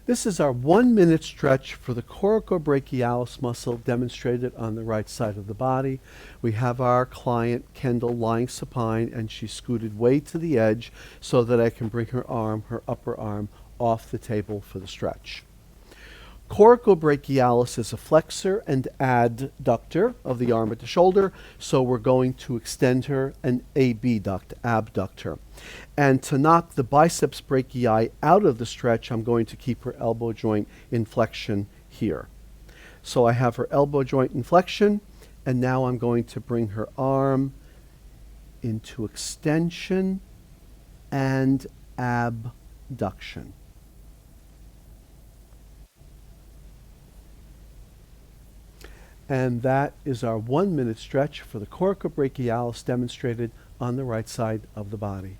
This is our 1-minute stretch for the coracobrachialis muscle demonstrated on the right side of the body. We have our client, Kendall, lying supine, and she's scooted way to the edge so that I can bring her upper arm, off the table for the stretch. Coracobrachialis is a flexor and adductor of the arm at the shoulder, so we're going to extend her an abductor. And to knock the biceps brachii out of the stretch, I'm going to keep her elbow joint in flexion here. So I have her elbow joint in flexion, and now I'm going to bring her arm into extension and abduction. And that is our 1-minute stretch for the coracobrachialis demonstrated on the right side of the body.